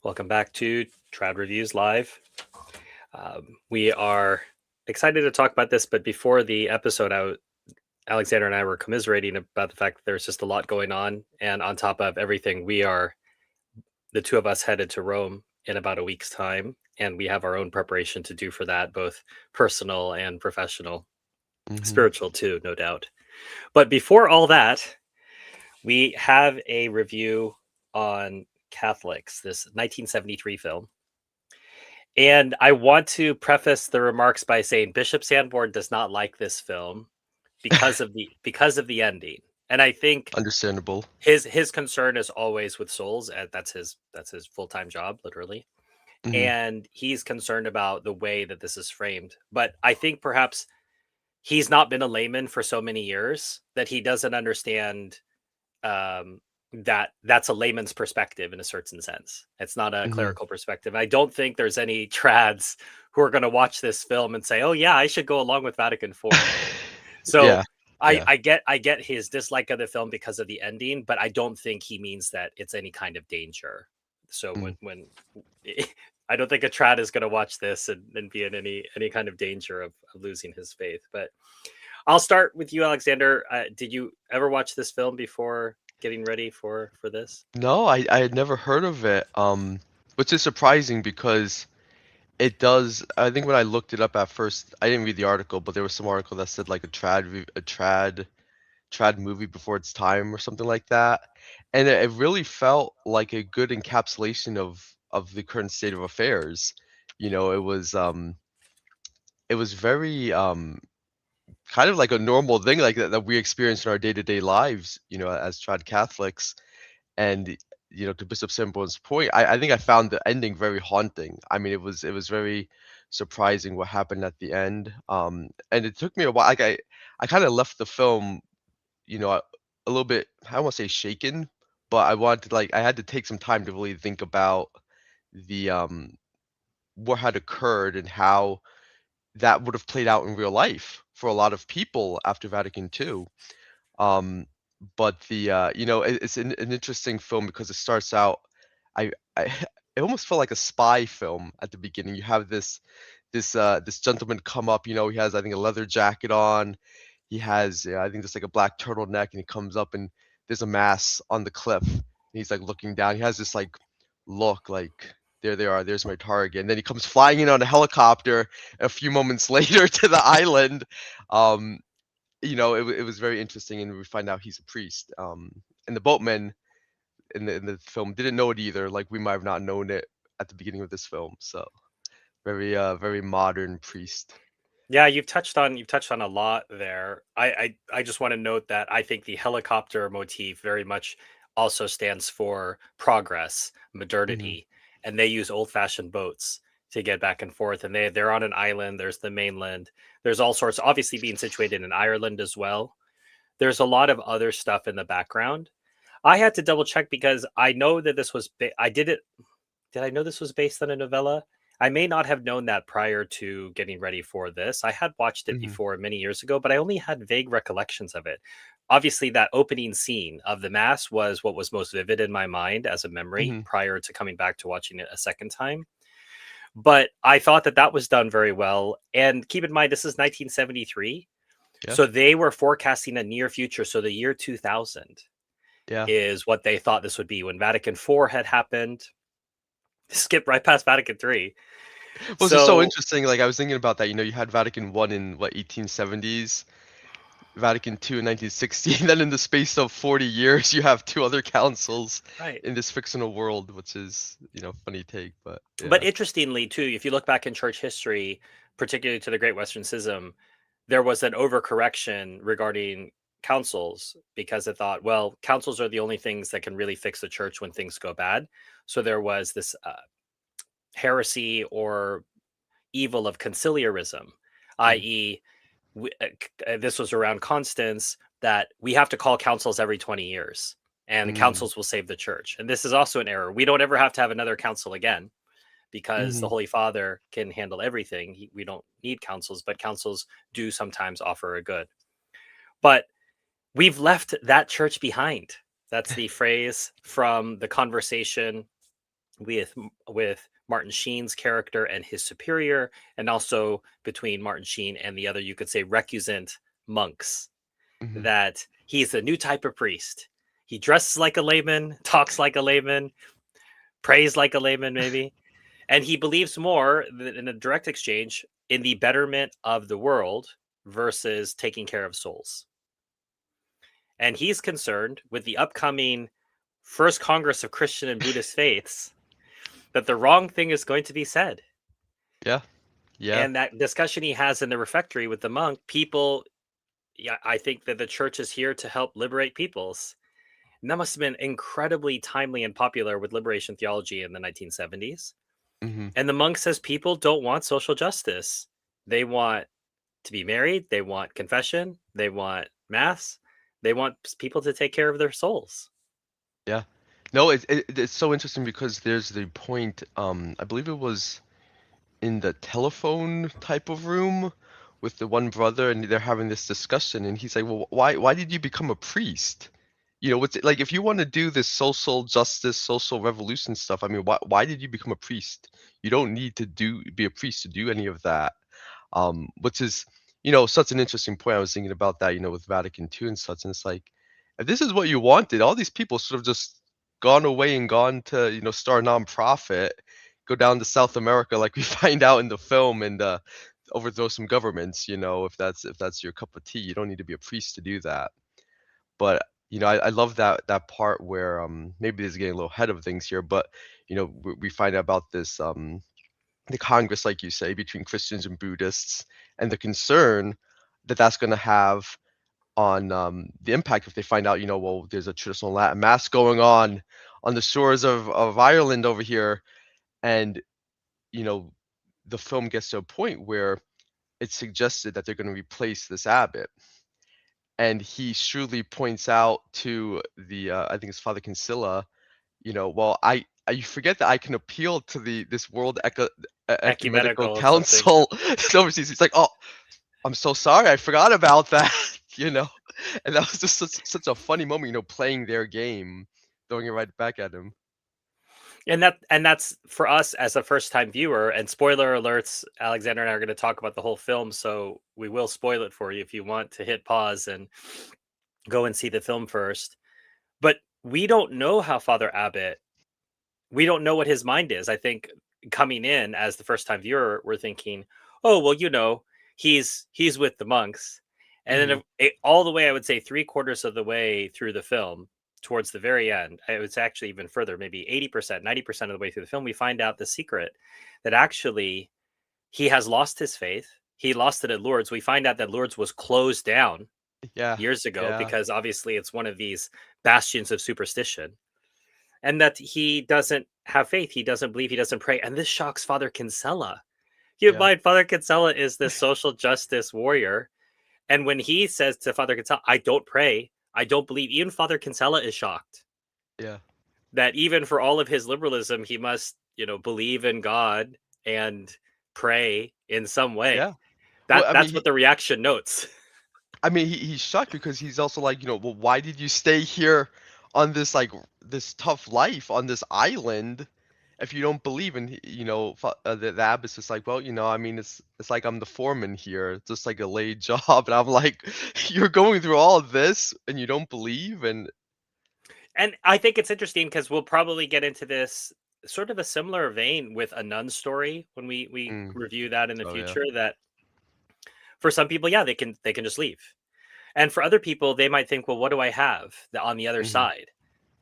Welcome back to Trad Reviews Live. We are excited to talk about this, but before the episode out, Alexander and I were commiserating about the fact that there's just a lot going on. And on top of everything, the two of us headed to Rome in about a week's time. And we have our own preparation to do for that, both personal and professional, Hmm. spiritual too, no doubt. But before all that, we have a review on Catholics, this 1973 film. And I want to preface the remarks by saying Bishop Sanborn does not like this film because of the ending. And I think Understandable. his concern is always with souls. And that's his full-time job, literally. Hmm. And he's concerned about the way that this is framed. But I think perhaps he's not been a layman for so many years that he doesn't understand um, that that's a layman's perspective in a certain sense. It's not a Hmm. clerical perspective. I don't think there's any trads who are going to watch this film and say, "Oh yeah, I should go along with Vatican IV." So Yeah, I, yeah. I get I get his dislike of the film because of the ending, but I don't think he means that it's any kind of danger. So Mm. when I don't think a trad is going to watch this and be in any kind of danger of losing his faith. But I'll start with you, Alexander. Did you ever watch this film before getting ready for this? No, I had never heard of it. Which is surprising because it does. I think when I looked it up at first, I didn't read the article, but there was some article that said like a trad movie before its time or something like that, and it really felt like a good encapsulation of the current state of affairs. It was very kind of like a normal thing like that we experience in our day-to-day lives, as trad Catholics. And to Bishop Simbone's point, I think I found the ending very haunting. I mean, it was very surprising what happened at the end. And it took me a while. Like I kind of left the film, a little bit. I don't want to say shaken, but I wanted to, like, I had to take some time to really think about the what had occurred and how that would have played out in real life for a lot of people after Vatican II. Um, but it's an interesting film because it starts out, I it almost felt like a spy film at the beginning. You have this gentleman come up, he has, I think, a leather jacket on. He has, I think, just like a black turtleneck, and he comes up and there's a mass on the cliff. And he's like looking down. He has this like look like, there they are, there's my target. And then he comes flying in on a helicopter a few moments later to the island. Um, it was very interesting, and we find out he's a priest. And the boatman in the film didn't know it either. Like, we might have not known it at the beginning of this film. So very modern priest. Yeah, you've touched on a lot there. I just want to note that I think the helicopter motif very much also stands for progress, Hmm. modernity, and they use old-fashioned boats to get back and forth. And they're on an island. There's the mainland. There's all sorts. Obviously, being situated in Ireland as well. There's a lot of other stuff in the background. I had to double check because I know that this was. I did it. Did I know this was based on a novella? I may not have known that prior to getting ready for this. I had watched it Hmm. before many years ago, but I only had vague recollections of it. Obviously, that opening scene of the Mass was what was most vivid in my mind as a memory Hmm. prior to coming back to watching it a second time. But I thought that that was done very well. And keep in mind, this is 1973. Yeah, So they were forecasting a near future. So the year 2000 yeah. is what they thought this would be when Vatican IV had happened. Skip right past Vatican III. Well, it's just so So interesting. Like, I was thinking about that. You had Vatican I in what, 1870s, Vatican II in 1960, and then in the space of 40 years, you have two other councils right. in this fictional world, which is, funny take, but But yeah. interestingly, too, if you look back in church history, particularly to the Great Western Schism, there was an overcorrection regarding councils because it thought, well, councils are the only things that can really fix the church when things go bad. So there was this heresy or evil of conciliarism, Mm, i.e., this was around Constance that we have to call councils every 20 years and the mm, councils will save the church. And this is also an error. We don't ever have to have another council again because the mhm. Holy Father can handle everything. We don't need councils, but councils do sometimes offer a good. But we've left that church behind. That's the phrase from the conversation with Martin Sheen's character and his superior, and also between Martin Sheen and the other, you could say, recusant monks. Hmm. That he's a new type of priest. He dresses like a layman, talks like a layman, prays like a layman, maybe, and he believes more in a direct exchange in the betterment of the world versus taking care of souls. And he's concerned with the upcoming First Congress of Christian and Buddhist Faiths that the wrong thing is going to be said. Yeah. Yeah. And that discussion he has in the refectory with the monk, people, yeah, I think that the church is here to help liberate peoples. And that must have been incredibly timely and popular with liberation theology in the 1970s. Hmm. And the monk says people don't want social justice. They want to be married, they want confession, they want mass, they want people to take care of their souls. Yeah. No, it's so interesting because there's the point, I believe it was in the telephone type of room with the one brother, and they're having this discussion, and he's like, "Well, why did you become a priest? You know, what's it like if you want to do this social justice, social revolution stuff, I mean, why did you become a priest? You don't need to be a priest to do any of that." Which is, such an interesting point. I was thinking about that, with Vatican II and such, and it's like, if this is what you wanted, all these people should have just gone away and gone to, start a nonprofit, go down to South America like we find out in the film, and overthrow some governments, if that's your cup of tea. You don't need to be a priest to do that. But I love that part where maybe this is getting a little ahead of things here, but we find out about this the Congress, like you say, between Christians and Buddhists, and the concern that that's going to have on the impact if they find out, well, there's a traditional Latin mass going on the shores of Ireland over here, and you know the film gets to a point where it's suggested that they're going to replace this abbot, and he shrewdly points out to the I think it's Father Kinsella, well, you forget that I can appeal to this World Ecumenical Ecumenical and something. Council overseas. He's like, oh, I'm so sorry, I forgot about that, you know, and that was just such a funny moment, playing their game, throwing it right back at him. And that's for us as a first time viewer, and spoiler alerts, Alexander and I are going to talk about the whole film, so we will spoil it for you if you want to hit pause and go and see the film first. But we don't know how Father Abbott, we don't know what his mind is. I think coming in as the first time viewer, we're thinking, oh well, he's with the monks. And then Mhm. all the way, I would say three-quarters of the way through the film, towards the very end, it was actually even further, maybe 80%, 90% of the way through the film, we find out the secret that actually he has lost his faith. He lost it at Lourdes. We find out that Lourdes was closed down Yeah, years ago yeah, because obviously it's one of these bastions of superstition, and that he doesn't have faith. He doesn't believe. He doesn't pray. And this shocks Father Kinsella. You yeah, mind, Father Kinsella is this social justice warrior. And when he says to Father Kinsella, I don't pray, I don't believe, even Father Kinsella is shocked yeah, that even for all of his liberalism, he must, believe in God and pray in some way. yeah. Well, I mean, That's what the reaction notes. he's shocked because he's also like, well, why did you stay here on this like this tough life on this island if you don't believe in, the abbot's just like, well, I mean, it's like I'm the foreman here, it's just like a lay job, and I'm like, you're going through all of this and you don't believe, and And I think it's interesting because we'll probably get into this sort of a similar vein with a nun story when we mm, review that in the oh yeah, future. That for some people, yeah, they can just leave. And for other people, they might think, well, what do I have on the other hmm, side?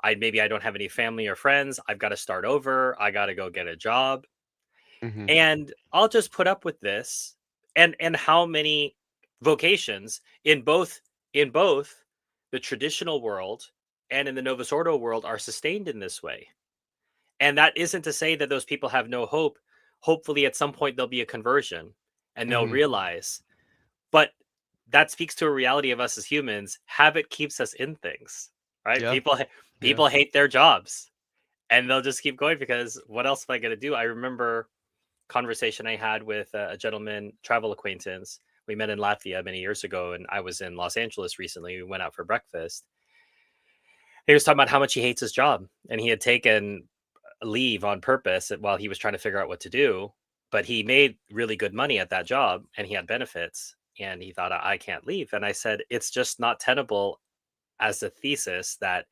I don't have any family or friends. I've got to start over. I got to go get a job. hmm, And I'll just put up with this. And how many vocations in both the traditional world and in the Novus Ordo world are sustained in this way. And that isn't to say that those people have no hope. Hopefully at some point there'll be a conversion and they'll hmm, realize. But that speaks to a reality of us as humans. Habit keeps us in things, right? yeah, yeah, People hate their jobs and they'll just keep going because what else am I going to do? I remember conversation I had with a gentleman, travel acquaintance. We met in Latvia many years ago, and I was in Los Angeles recently. We went out for breakfast. He was talking about how much he hates his job, and he had taken leave on purpose while he was trying to figure out what to do, but he made really good money at that job and he had benefits and he thought I can't leave. And I said, it's just not tenable as a thesis that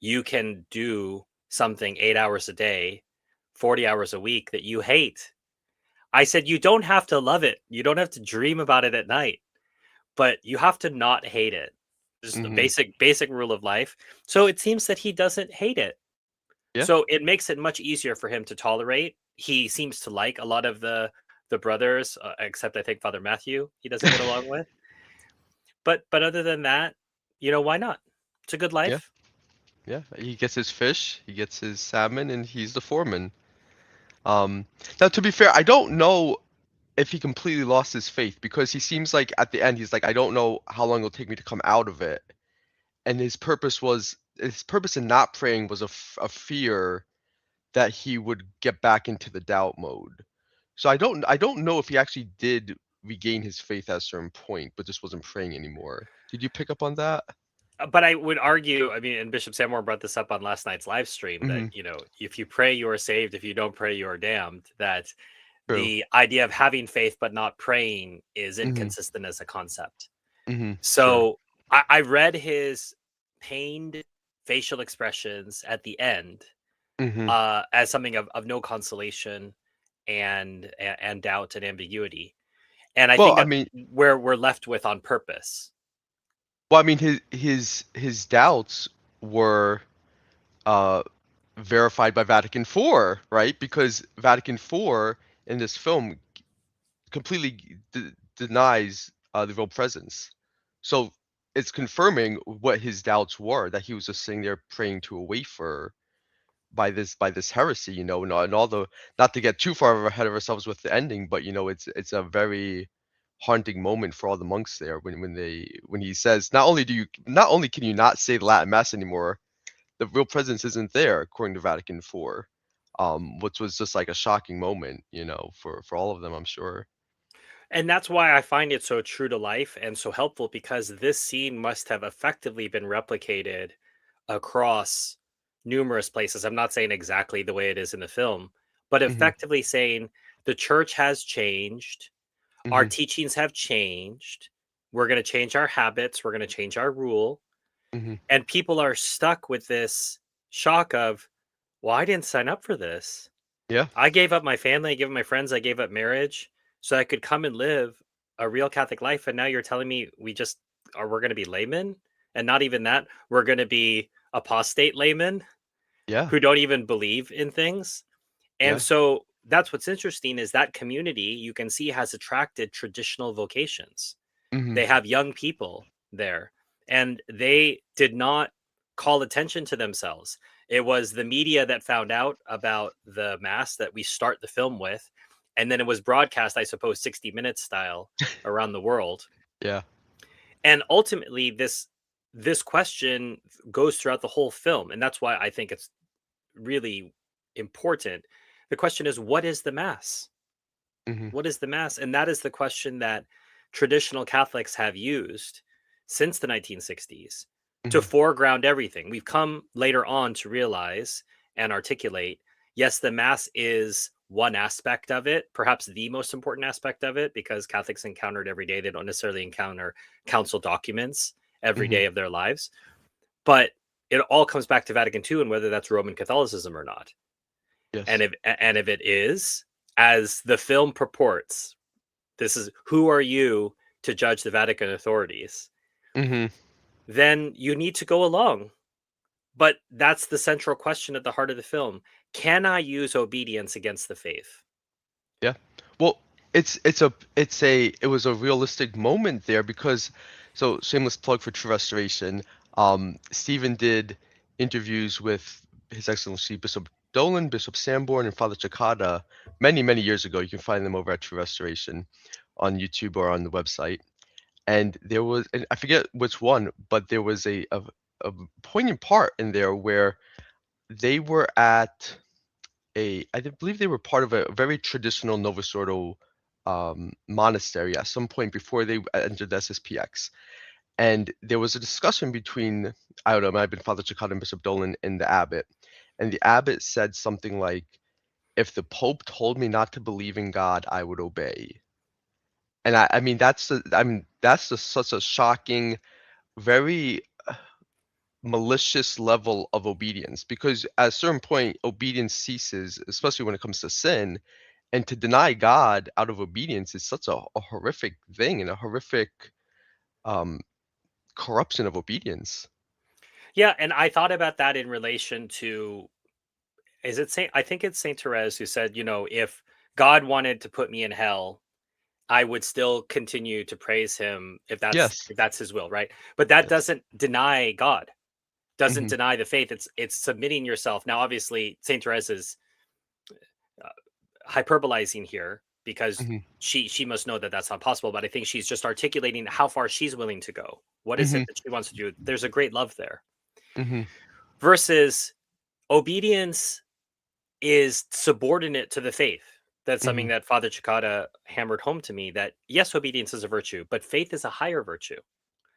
you can do something 8 hours a day, 40 hours a week that you hate. I said, you don't have to love it. You don't have to dream about it at night, but you have to not hate it. Just a Mhm. basic rule of life. So it seems that he doesn't hate it. Yeah. So it makes it much easier for him to tolerate. He seems to like a lot of the brothers, except I think Father Matthew he doesn't get along with. But other than that, why not? It's a good Yeah. life. Yeah. He gets his fish, he gets his salmon, and he's the foreman. Um, Now, to be fair, I don't know if he completely lost his faith because he seems like at the end he's like, I don't know how long it'll take me to come out of it. And his purpose in not praying was a fear that he would get back into the doubt mode. So I don't know if he actually did regain his faith at a certain point, but just wasn't praying anymore. Did you pick up on that? But I would argue, I mean, and Bishop Samore brought this up on last night's live stream that, Mhm. if you pray, you are saved. If you don't pray, you are damned. That True. the idea of having faith but not praying is Mhm. inconsistent as a concept. Mhm. Sure. So I read his pained facial expressions at the end Mhm. as something of no consolation and doubt and ambiguity. And I Well, think I that's mean where we're left with on purpose. well, I mean his doubts were uh verified by Vatican IV, right? Because Vatican IV in this film completely denies the real presence. So it's confirming what his doubts were that he was just sitting there praying to a wafer by this heresy, and all the not to get too far ahead of ourselves with the ending, but it's a very haunting moment for all the monks there when he says not only can you not say the Latin Mass anymore, the real presence isn't there according to Vatican IV, which was just like a shocking moment, for all of them, I'm sure. And that's why I find it so true to life and so helpful because this scene must have effectively been replicated across numerous places. I'm not saying exactly the way it is in the film, but Mhm, effectively saying the church has changed, our mhm, teachings have changed, we're going to change our habits, we're going to change our rule, mhm. and people are stuck with this shock of, well, I didn't sign up for this. Yeah, I gave up my family, I gave up my friends, I gave up marriage so I could come and live a real Catholic life. And now you're telling me we're going to be laymen, and not even that, we're going to be apostate laymen yeah, who don't even believe in things. And yeah. so that's what's interesting is that community you can see has attracted traditional vocations. Mhm, They have young people there, and they did not call attention to themselves. It was the media that found out about the mass that we start the film with, and then it was broadcast, I suppose, 60 minutes style around the world. yeah. And ultimately, this question goes throughout the whole film, and that's why I think it's really important. The question is, what is the mass? Mhm, What is the mass? And that is the question that traditional Catholics have used since the 1960s to mhm. foreground everything. We've come later on to realize and articulate yes, the mass is one aspect of it, perhaps the most important aspect of it, because Catholics encounter it every day. They don't necessarily encounter council documents every Mhm. day of their lives. But it all comes back to Vatican II and whether that's Roman Catholicism or not. And Yes. if it is, as the film purports, this is who are you to judge the Vatican authorities? Mhm. Then you need to go along. But that's the central question at the heart of the film. Can I use obedience against the faith? Yeah. Well, it was a realistic moment there because so shameless plug for True Restoration. Stephen did interviews with His Excellency Bishop Dolan, Bishop Sanborn, and Father Chakada many, many years ago. You can find them over at True Restoration on YouTube or on the website. And I forget which one, but there was a poignant part in there where they were at believe they were part of a very traditional Novus Ordo monastery at some point before they entered the SSPX. And there was a discussion between, I don't know, it might have been Father Chakad and Bishop Dolan and the abbot. and the abbot said something like, "If the Pope told me not to believe in God, I would obey." And I mean, that's just such a shocking, very malicious level of obedience, because at a certain point, obedience ceases, especially when it comes to sin, and to deny God out of obedience is such a horrific thing and a horrific um, corruption of obedience. Yeah, and I thought about that in relation to, is it Saint, I think it's Saint Therese who said, if God wanted to put me in hell, I would still continue to praise him if that's Yes. if that's his will, right? But that Yes. doesn't deny God, doesn't Mhm. deny the faith. It's submitting yourself. Now, obviously, Saint Therese is uh, hyperbolizing here because Mhm. she must know that that's not possible. But I think she's just articulating how far she's willing to go. What is it Mhm. that she wants to do? There's a great love there. Mhm. Versus obedience is subordinate to the faith. That's something Mhm. that Father Chicada hammered home to me, that yes, obedience is a virtue, but faith is a higher virtue.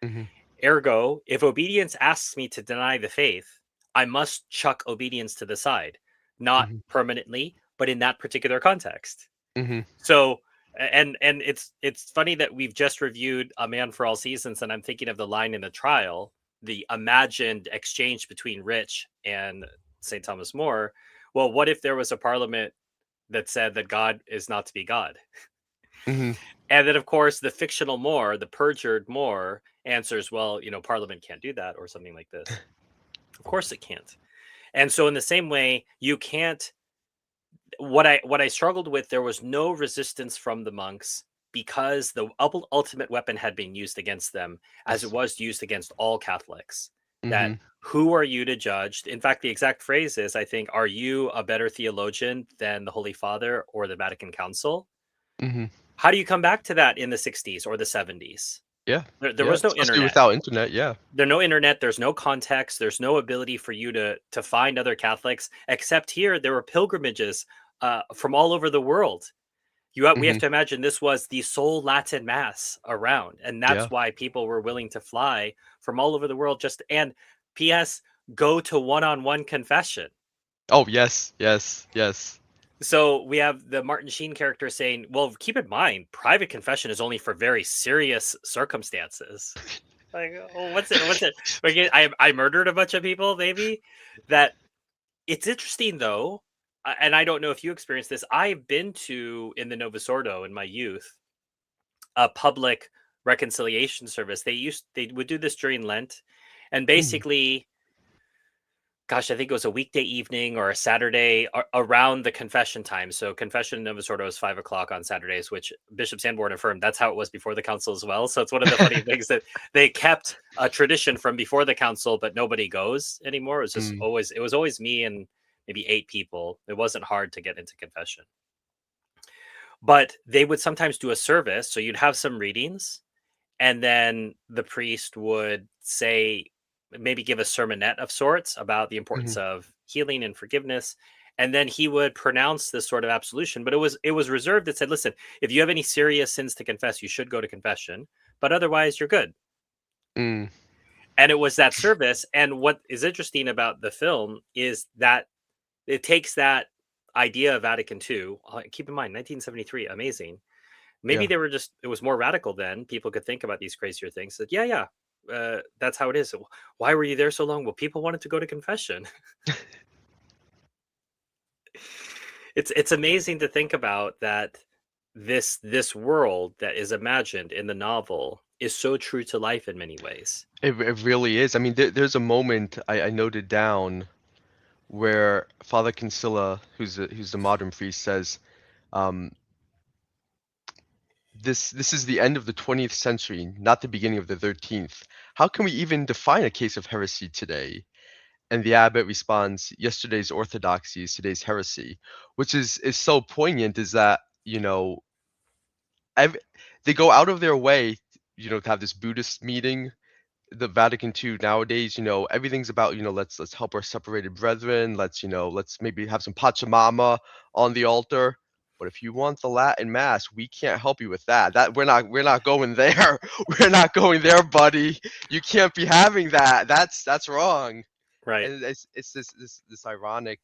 Mhm. Ergo, if obedience asks me to deny the faith, I must chuck obedience to the side, not Mhm. permanently, but in that particular context. Mhm. So, and it's funny that we've just reviewed A Man for All Seasons, and I'm thinking of the line in the trial, the imagined exchange between Rich and St. Thomas More. Well, what if there was a parliament that said that God is not to be God? Mhm. And then, of course, the fictional More, the perjured More, answers, well, Parliament can't do that, or something like this. Of course it can't. And so, in the same way, you can't. What I struggled with, there was no resistance from the monks because the ultimate weapon had been used against them, as it Yes. was used against all Catholics. That Mhm. who are you to judge? In fact, the exact phrase is, I think, are you a better theologian than the Holy Father or the Vatican Council? Mhm. How do you come back to that in the 60s or the 70s? Yeah. There Yeah. was no Especially internet. without internet. Yeah. No internet, there's no context, there's no ability for you to find other Catholics, except here there were pilgrimages from all over the world. We have Mhm. to imagine this was the sole Latin mass around, and Yeah. that's why people were willing to fly from all over the world, just and PS, go to one-on-one confession. Oh, yes. Yes. Yes. So we have the Martin Sheen character saying, "Well, keep in mind, private confession is only for very serious circumstances." Like, oh, what's it? What's it? Like, I murdered a bunch of people, maybe. That it's interesting though, and I don't know if you experienced this. I've been to, in the Novus Ordo in my youth, a public reconciliation service. They would do this during Lent, and Mhm. basically, gosh, I think it was a weekday evening or a Saturday around the confession time. So confession in Novus Ordo is 5 o'clock on Saturdays, which Bishop Sanborn affirmed that's how it was before the council as well. So it's one of the funny things that they kept a tradition from before the council, but nobody goes anymore. Mm. It was always me and maybe 8 people. It wasn't hard to get into confession, but they would sometimes do a service. So you'd have some readings, and then the priest would say, maybe give a sermonette of sorts about the importance Mhm. of healing and forgiveness, and then he would pronounce this sort of absolution. But it was reserved. It said, listen, if you have any serious sins to confess, you should go to confession, but otherwise you're good. Mm. And it was that service. And what is interesting about the film is that it takes that idea of Vatican II. Keep in mind, 1973, amazing. Maybe Yeah. they were just, it was more radical then. People could think about these crazier things. That, yeah, yeah, that's how it is. So why were you there so long? Well, people wanted to go to confession. It's amazing to think about that this world that is imagined in the novel is so true to life in many ways. It really is. I mean, there's a moment I noted down where Father Kinsella, who's the modern priest, says, um, "This is the end of the 20th century, not the beginning of the 13th. How can we even define a case of heresy today?" And the abbot responds, "Yesterday's orthodoxy is today's heresy," which is so poignant. Is that, ev- they go out of their way, to have this Buddhist meeting. The Vatican II nowadays, everything's about, let's help our separated brethren. Let's maybe have some Pachamama on the altar. But if you want the Latin Mass, we can't help you with that. That we're not going there. We're not going there, buddy. You can't be having that. That's wrong. Right. And it's this ironic,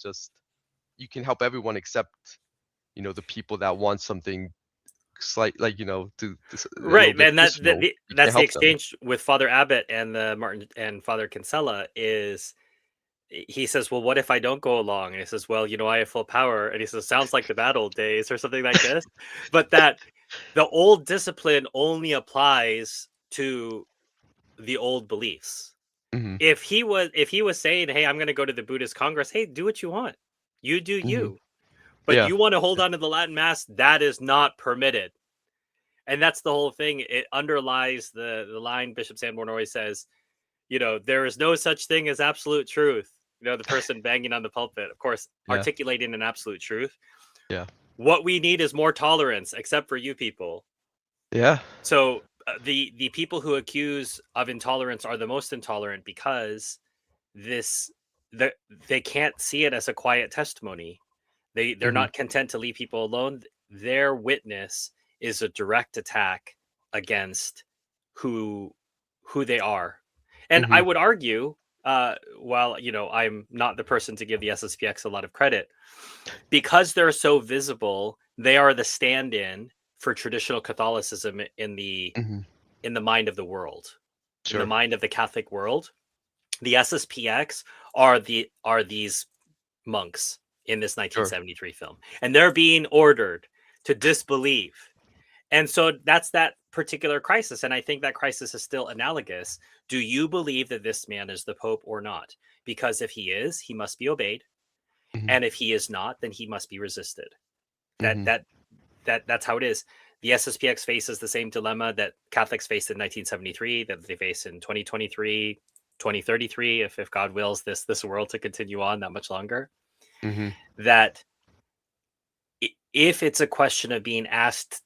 just you can help everyone except, the people that want something slight, like, a little Right, bit and personal. You can't that's the help them. exchange with Father Abbott and the Martin and Father Kinsella is he says, "Well, what if I don't go along?" And he says, "Well, I have full power." And he says, "Sounds like the bad old days," or something like this. But that the old discipline only applies to the old beliefs. Hmm. If he was saying, "Hey, I'm going to go to the Buddhist Congress," hey, do what you want. You do Hmm. you. But Yeah. you want to hold on to the Latin Mass, that is not permitted. And that's the whole thing. It underlies the line Bishop Sanborn always says, there is no such thing as absolute truth. The person banging on the pulpit, of course, Yeah. articulating an absolute truth. Yeah. What we need is more tolerance, except for you people. Yeah. So the people who accuse of intolerance are the most intolerant because this the, they can't see it as a quiet testimony. They're Hmm. not content to leave people alone. Their witness is a direct attack against who who they are. And I Hmm. would argue, while I'm not the person to give the SSPX a lot of credit, because they're so visible, they are the stand-in for traditional Catholicism Hmm. in the mind of the world, in the Sure. mind of the Catholic world. The SSPX are these monks in this Sure. 1973 film, and they're being ordered to disbelieve. And so that's that particular crisis. And I think that crisis is still analogous. Do you believe that this man is the Pope or not? Because if he is, he must be obeyed. Hmm. And if he is not, then he must be resisted. That Hmm. that that's how it is. The SSPX faces the same dilemma that Catholics faced in 1973, that they face in 2023, 2033, if God wills this world to continue on that much longer. Hmm. That if it's a question of being asked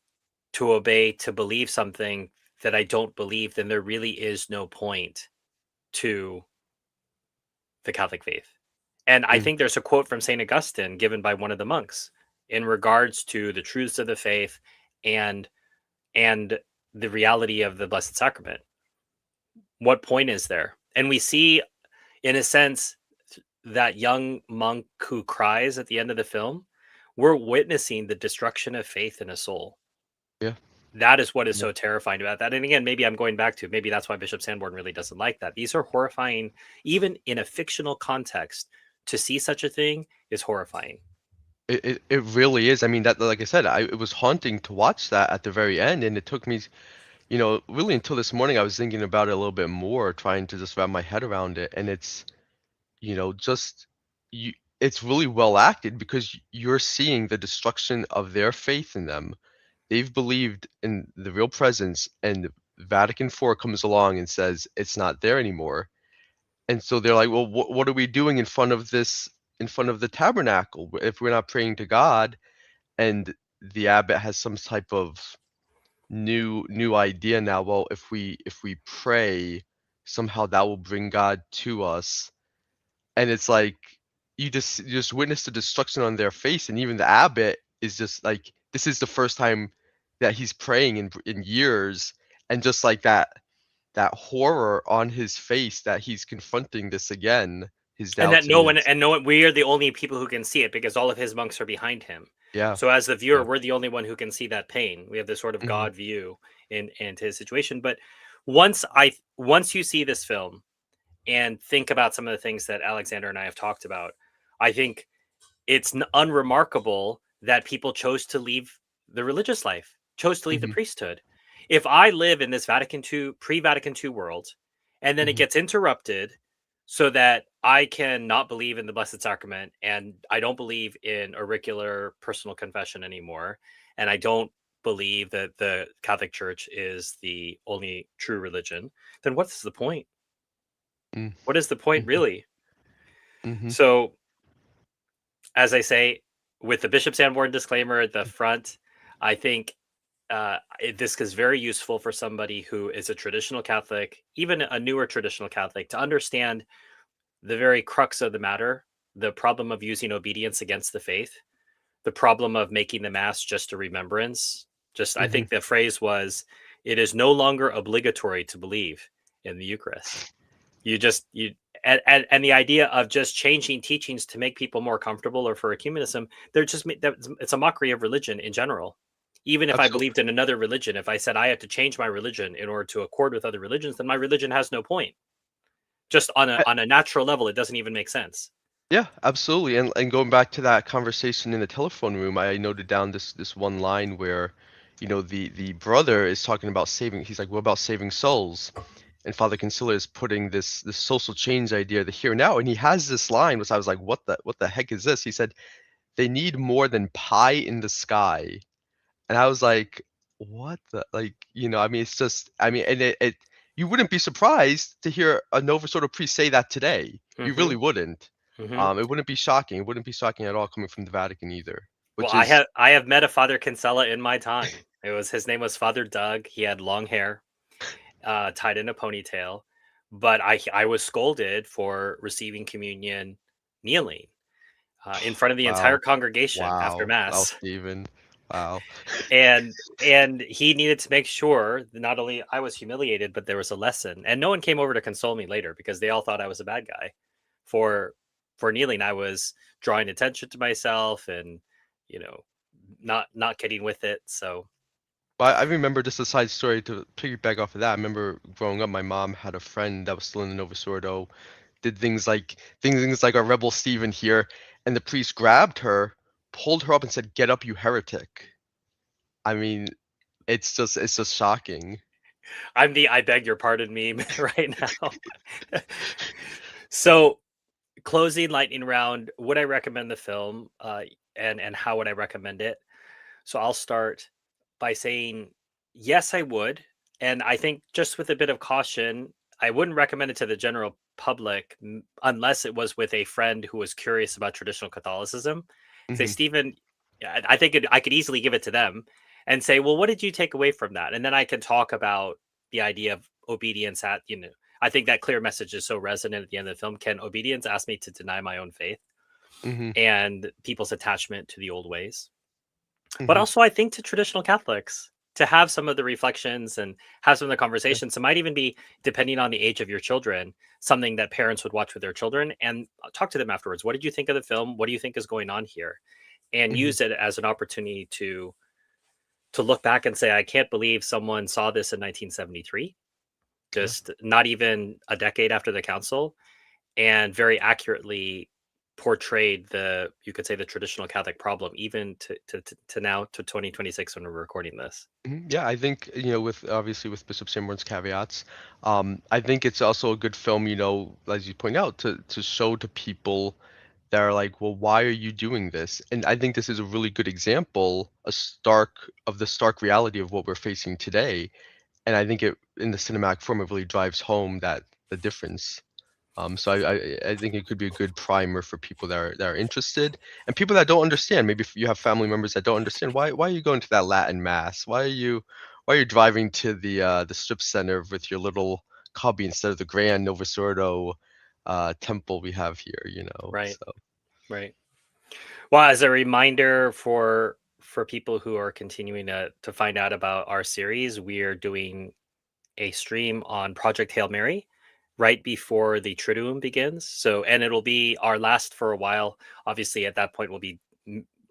to obey, to believe something that I don't believe, then there really is no point to the Catholic faith. And I Mm. think there's a quote from St. Augustine given by one of the monks in regards to the truths of the faith and and the reality of the Blessed Sacrament. What point is there? And we see, in a sense, that young monk who cries at the end of the film. We're witnessing the destruction of faith in a soul. Yeah. That is what is Yeah. so terrifying about that. And again, maybe I'm going back to maybe that's why Bishop Sanborn really doesn't like that. These are horrifying, even in a fictional context. To see such a thing is horrifying. It really is. I mean, that, like I said, it was haunting to watch that at the very end, and it took me, really until this morning. I was thinking about it a little bit more, trying to just wrap my head around it, and it's, just you. It's really well acted because you're seeing the destruction of their faith in them. They've believed in the real presence, and Vatican IV comes along and says it's not there anymore. And so they're like, well, what are we doing in front of this, in front of the tabernacle, if we're not praying to God? And the abbot has some type of new idea now. Well, if we pray, somehow that will bring God to us. And it's like you just witness the destruction on their face, and even the abbot is just like, this is the first time that he's praying in years, and just like that horror on his face that he's confronting this again, his And that doubts and his no one, we are the only people who can see it because all of his monks are behind him. yeah, So as the viewer, yeah. we're the only one who can see that pain. We have this sort of Mhm, God view into his situation. But once you see this film and think about some of the things that Alexander and I have talked about, I think it's unremarkable that people chose to leave the religious life, chose to leave the mhm, priesthood. If I live in this Vatican II, pre-Vatican II world, and then it mhm, gets interrupted so that I can not believe in the Blessed Sacrament and I don't believe in auricular personal confession anymore, and I don't believe that the Catholic Church is the only true religion, then what's the point? mm, What is the point mhm, really? mhm, So as I say, with the Bishop Sanborn disclaimer at the front, I think this is very useful for somebody who is a traditional Catholic, even a newer traditional Catholic, to understand the very crux of the matter, the problem of using obedience against the faith, the problem of making the Mass just a remembrance. Just, I mhm. think the phrase was, it is no longer obligatory to believe in the Eucharist. You just, you, And the idea of just changing teachings to make people more comfortable or for ecumenism, it's a mockery of religion in general. Even if I Absolutely. believed in another religion, if I said I had to change my religion in order to accord with other religions, then my religion has no point. Just on a natural level, it doesn't even make sense. Yeah, absolutely. And going back to that conversation in the telephone room, I noted down this one line where, the brother is talking about saving. He's like, "What about saving souls?" And Father Kinsella is putting this social change idea, the here and now, and he has this line, which I was like, "What the heck is this?" He said, "They need more than pie in the sky." And I was like, "What the like, I mean, it's just I mean, and it you wouldn't be surprised to hear a Nova Sort of priest say that today. You Hmm. really wouldn't. Hmm. It wouldn't be shocking. It wouldn't be shocking at all coming from the Vatican either, Well, which I is have I have met a Father Kinsella in my time. His name was Father Doug. He had long hair, tied in a ponytail, but I was scolded for receiving communion kneeling in front of the entire wow. congregation after Wow. Wow, mass. Stephen. Wow. And he needed to make sure that not only I was humiliated, but there was a lesson. And no one came over to console me later because they all thought I was a bad guy for kneeling. I was drawing attention to myself and you know not getting with it. So But I remember just a side story to piggyback off of that. I remember growing up, my mom had a friend that was still in the Novus Ordo, did things like a rebel Stephen here, and the priest grabbed her, pulled her up, and said, "Get up, you heretic." I mean, it's just shocking. I'm the I beg your pardon meme right now. So closing lightning round, would I recommend the film? And how would I recommend it? So I'll start by saying yes, I would. And I think just with a bit of caution, I wouldn't recommend it to the general public unless it was with a friend who was curious about traditional Catholicism. Say, Mhm, Stephen, I think I could easily give it to them and say, well, what did you take away from that? And then I can talk about the idea of obedience I think that clear message is so resonant at the end of the film. Can obedience ask me to deny my own faith mhm, and people's attachment to the old ways? But mhm. also, I think to traditional Catholics to have some of the reflections and have some of the Yeah, conversations. It might even be, depending on the age of your children, something that parents would watch with their children and talk to them afterwards. What did you think of the film? What do you think is going on here? And mhm, use it as an opportunity to look back and say, I can't believe someone saw this in 1973, yeah. just not even a decade after the council, and very accurately portrayed the you could say the traditional Catholic problem even to now to 2026 when we're recording this. Mhm, yeah, I think, with obviously with Bishop Sanborn's caveats, I think it's also a good film, as you point out, to show to people that are like, well, why are you doing this? And I think this is a really good example, of the stark reality of what we're facing today. And I think it in the cinematic form, it really drives home that the difference. So I think it could be a good primer for people that are interested and people that don't understand. Maybe if you have family members that don't understand why are you going to that Latin mass? Why are you driving to the strip center with your little cubby instead of the grand Novus Ordo temple we have here? Right, So right. Well, as a reminder for people who are continuing to find out about our series, we are doing a stream on Project Hail Mary right before the Triduum begins. So, and it'll be our last for a while. Obviously, at that point, we'll be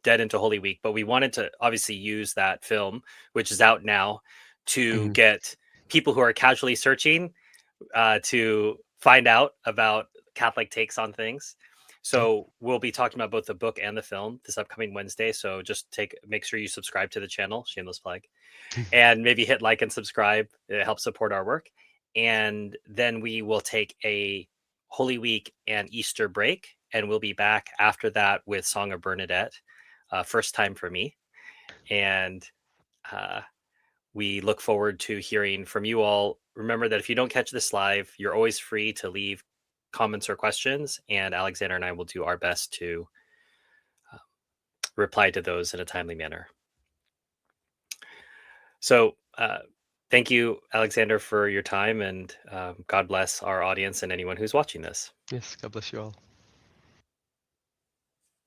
dead into Holy Week, but we wanted to obviously use that film, which is out now, to mhm, get people who are casually searching to find out about Catholic takes on things. yeah. So we'll be talking about both the book and the film this upcoming Wednesday. So just make sure you subscribe to the channel, shameless plug, and maybe hit like and subscribe. It helps support our work. And then we will take a Holy Week and Easter break, and we'll be back after that with Song of Bernadette, first time for me. And uh, we look forward to hearing from you all. Remember that if you don't catch this live, you're always free to leave comments or questions, and Alexander and I will do our best to uh, reply to those in a timely manner. So, thank you, Alexander, for your time, and God bless our audience and anyone who's watching this. Yes, God bless you all.